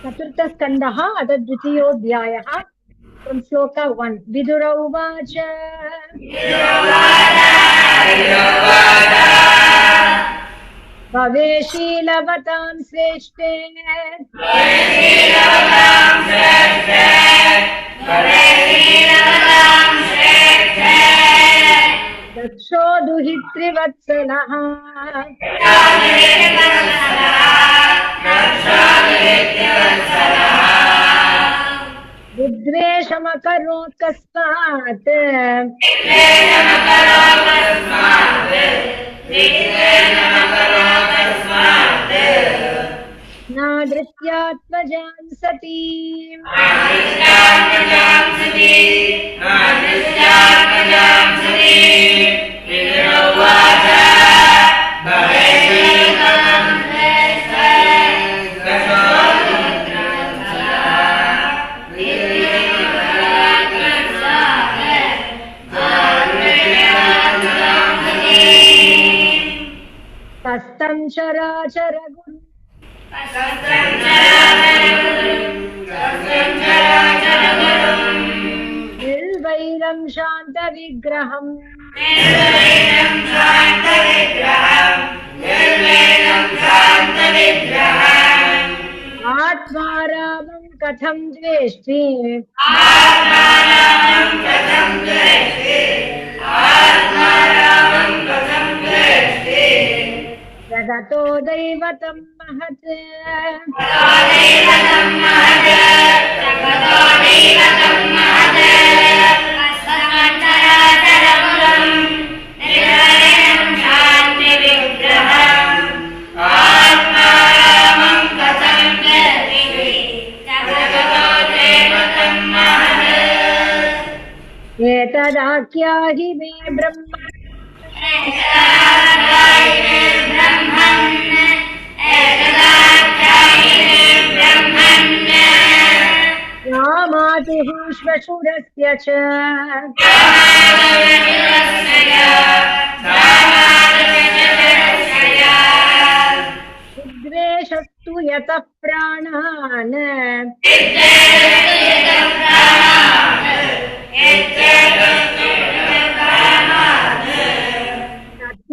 चतुर्थस्कन्धः अथ द्वितीयोऽध्यायः फ्रम् श्लोक 1 विदुर उवाच भवेशीलवतां श्रेष्ठे दक्षो दुहितृवत्सलः विद्वेषमकरोत् कस्मात् नादृत्यात्मजां सती हस्तं चराचर गुरु निर्वैरं शांत विग्रहम् आत्मारामं कथं द्वेष्टि जगतो दैवतं महत् एतदाख्याहि मे ब्रह्म मातुः श्वशुरस्य च विद्वेषस्तु यतः प्राणान्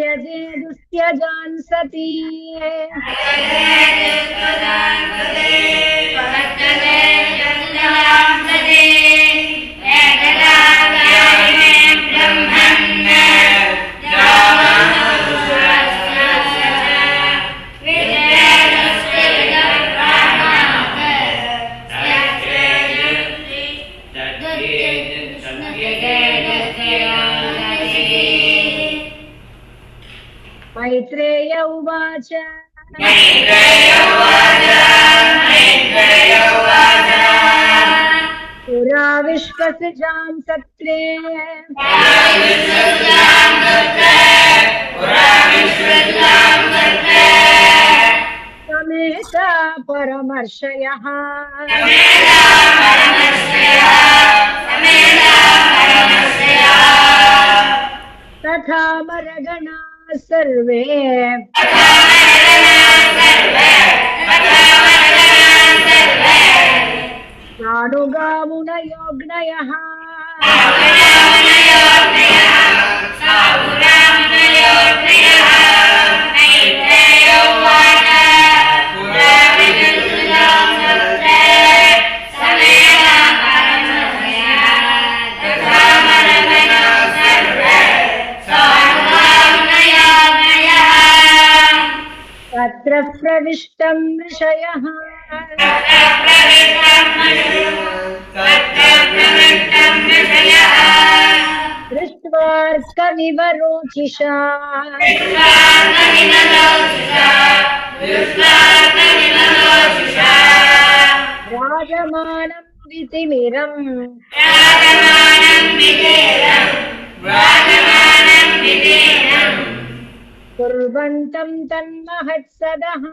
त्यजेदुस्त्यजान् सती मैत्रेय उवाच पुरा विश्वसृजां सत्रे समेता परमर्षयः तथा मरगणा सर्वे सानुगामुनयोग्नयः तत्र प्रविष्टं ऋषयः दृष्ट्वार्कमिव रोचिषा राजमानं वितिमिरम् कुर्वन्तं तन्महत्सदः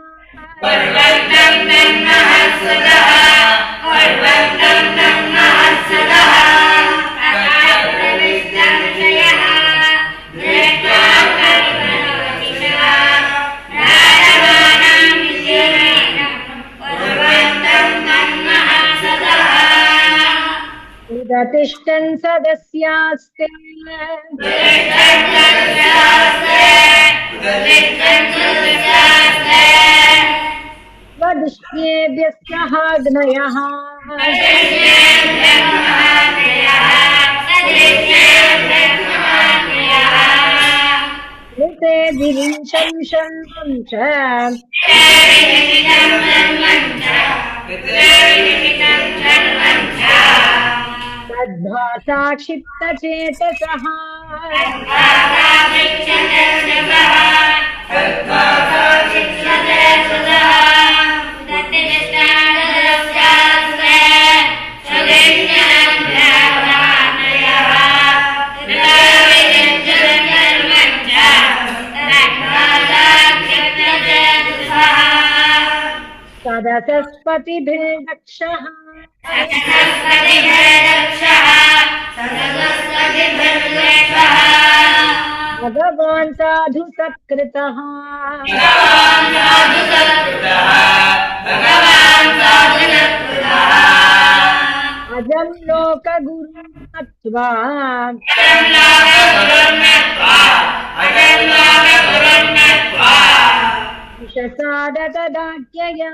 Thank you. प्रतिष्ठन् सदस्यास्ते वदिष्येभ्यः अग्नयः ऋते दिविंशं शर्मं च तद्भासा क्षिप्तचेतसः सदसस्पतिभिर्दक्षः भगवान् साधु सत्कृतः अजं लोकगुरुं नत्वा विशसाद तदाज्ञया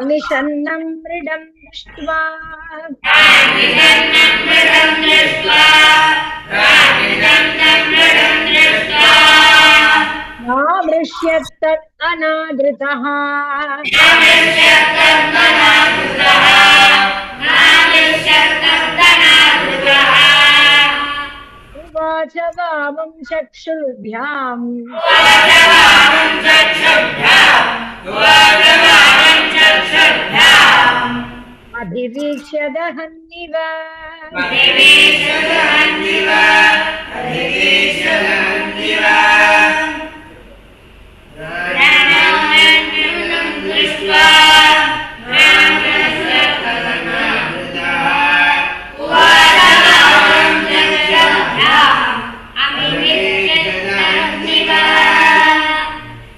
निषन्नं मृडं दृष्ट्वा नामृष्यत्तत् अनादृतः उवाच वामं चक्षुर्भ्याम् अभिवीक्ष्य दहन्निव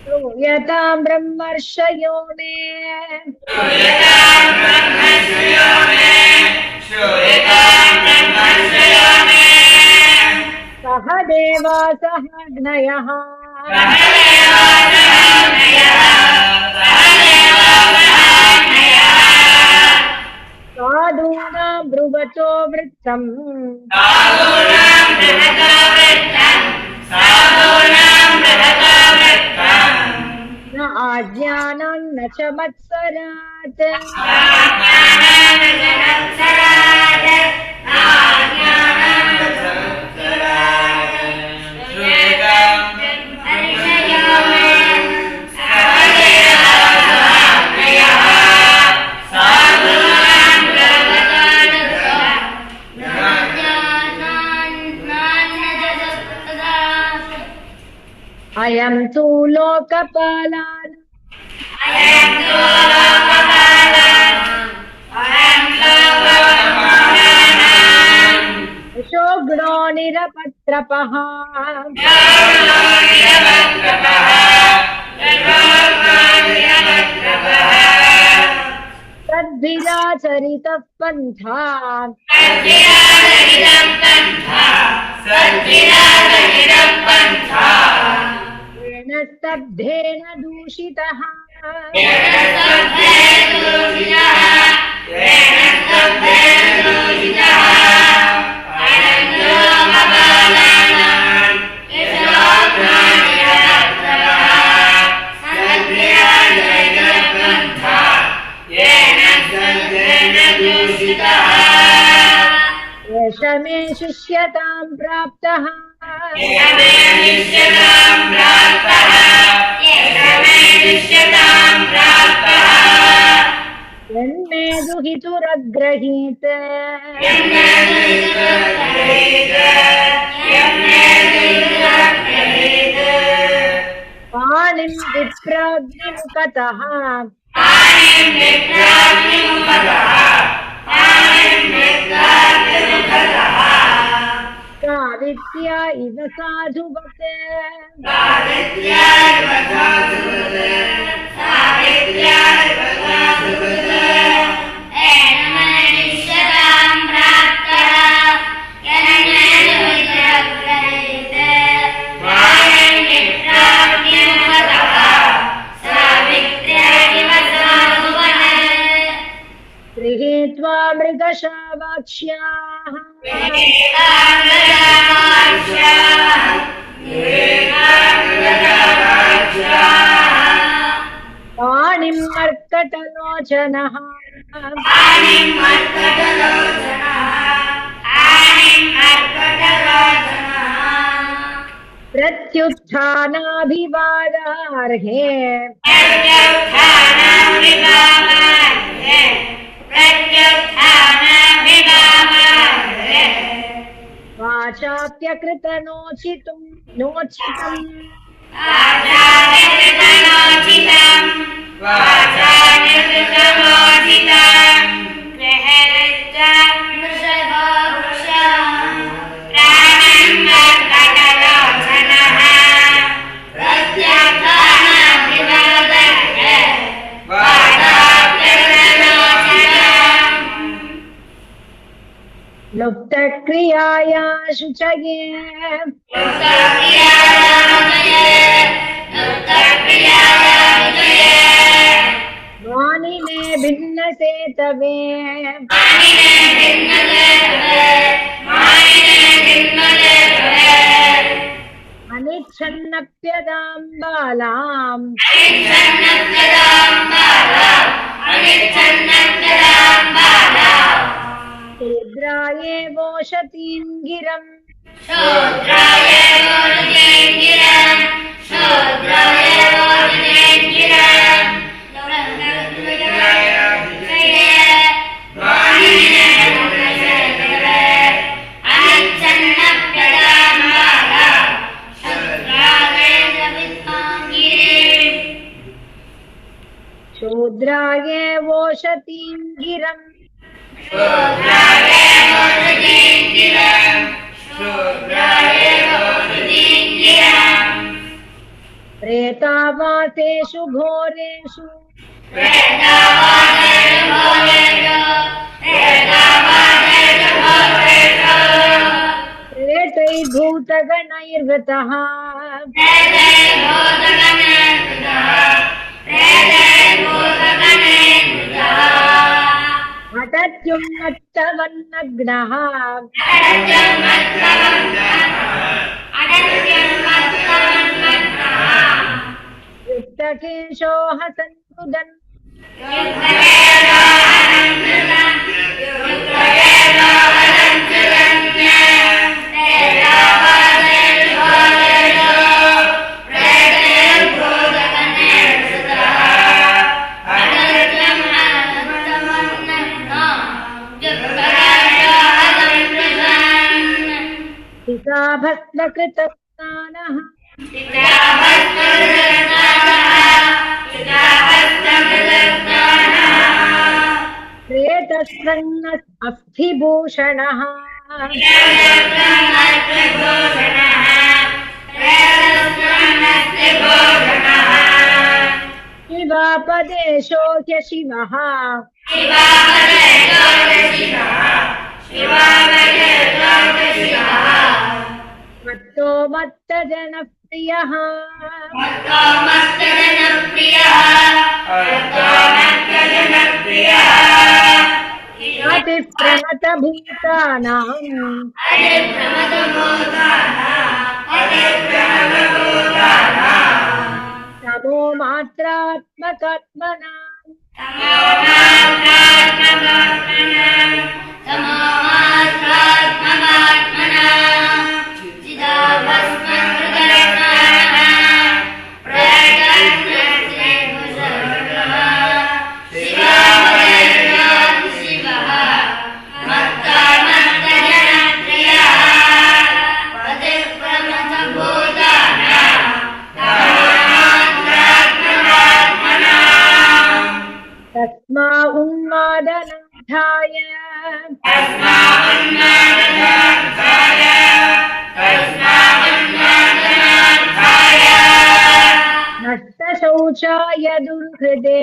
श्रूयतां ब्रह्मर्षयो मे सह देवा सह अग्नयः साधूनां ब्रुवतो वृत्तम् न आज्ञानं न च मत्सरात् अयं तु लोकपालान् शोग्नो निरपत्रपः तद्भिराचरितः पन्था येन स्तब्धेन दूषितः एष मे शिष्यतां प्राप्तः यन्मे दुहितुरग्रहीत पाणिं विप्राग्निमुखतः सावित्र्या इव साधुवत् गृहीत्वा मृगशावाक्ष्याः पाणिं मर्कटलोचनः प्रत्युत्थानाभिवादार्हे वाचाप्यकृतनोचितम् लुप्तक्रियाया शुचये वानिने भिन्नसेतवे अनिच्छन्नप्यदां बालाम् शूद्राये वोषतीं गिरम् शूद्राये वोषतीं गिरम् प्रेतावासेषु घोरेषु प्रेतैर्भूतगणैर्वृतः अटत्युन्मत्तवन्नग्नः युक्तकेशो हसन्मुदन् भस्मकृतस्नानः प्रेतस्सन्नः अस्थिभूषणः शिवापदेशो ह्यशिवः मत्तो मत्तजनप्रियः अतिप्रमतभूतानाम् तमो मात्रात्मकात्मनाम् तस्मावन्नदर्थाय नष्टशौचाय दुर्हृदे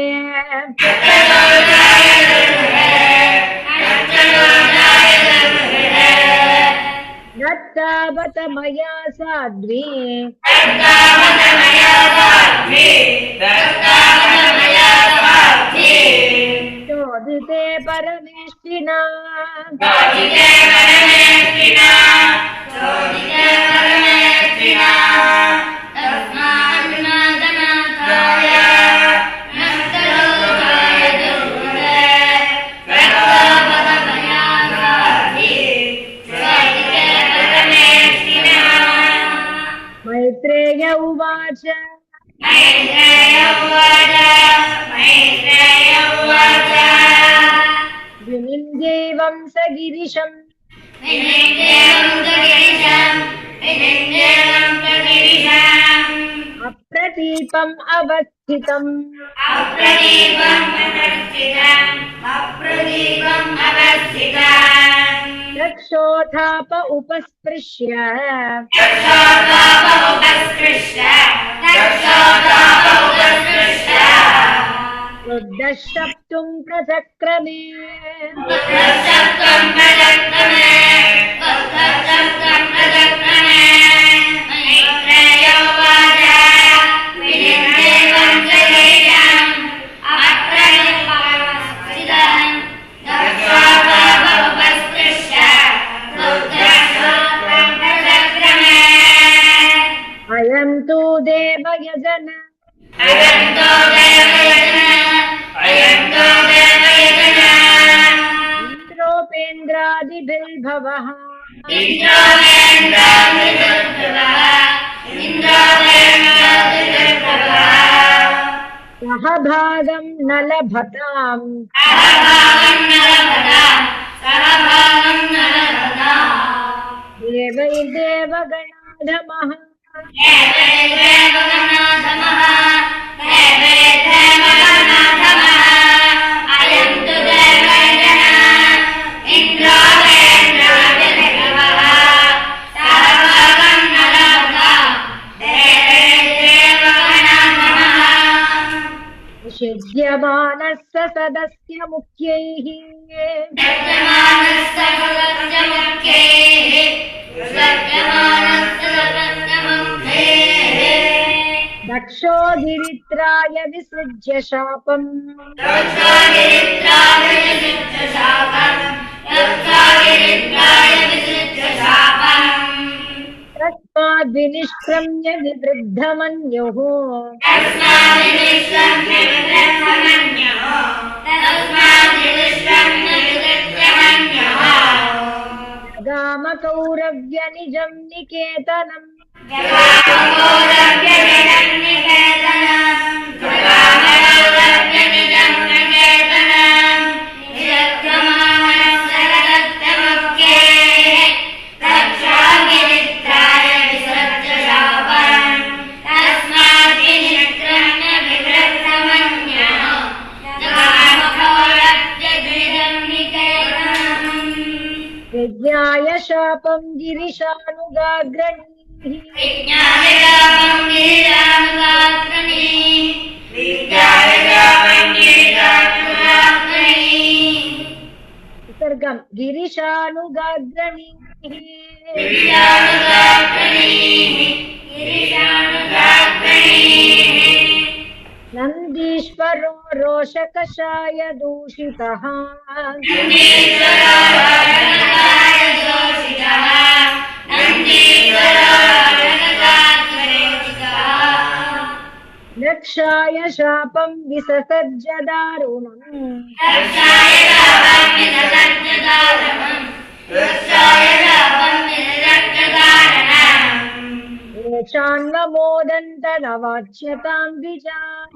दत्तावत मया साध्वी चोदिते परमेष्टिना मैत्रेय उवाच विनिन्द्यैवं स गिरिशम् अप्रतीपम् अवस्थितम् रक्षोथाप उपस्पृश्य रुद्धशप्तुं प्रचक्रमे अयं तु देवयजन इन्द्रोपेन्द्रादिभिर्भवः सह भागं न लभताम् देवैर्देवगणाधमः निषिध्यमानस्य सदस्य मुख्यैः दक्षो गिरित्राय विसृज्य शापम् तस्माद्विनिष्क्रम्य विवृद्धमन्युः गामकौरव्यनिजं निकेतनम् विज्ञाय शापं गिरिशानुगाग्रणीः गिरिशानुगाग्रणीः नन्दीश्वरो रोषकषाय दूषितः रक्षाय शापं विससर्ज दारुणम् येषान्वमोदन्तरवाच्यतां द्विजाः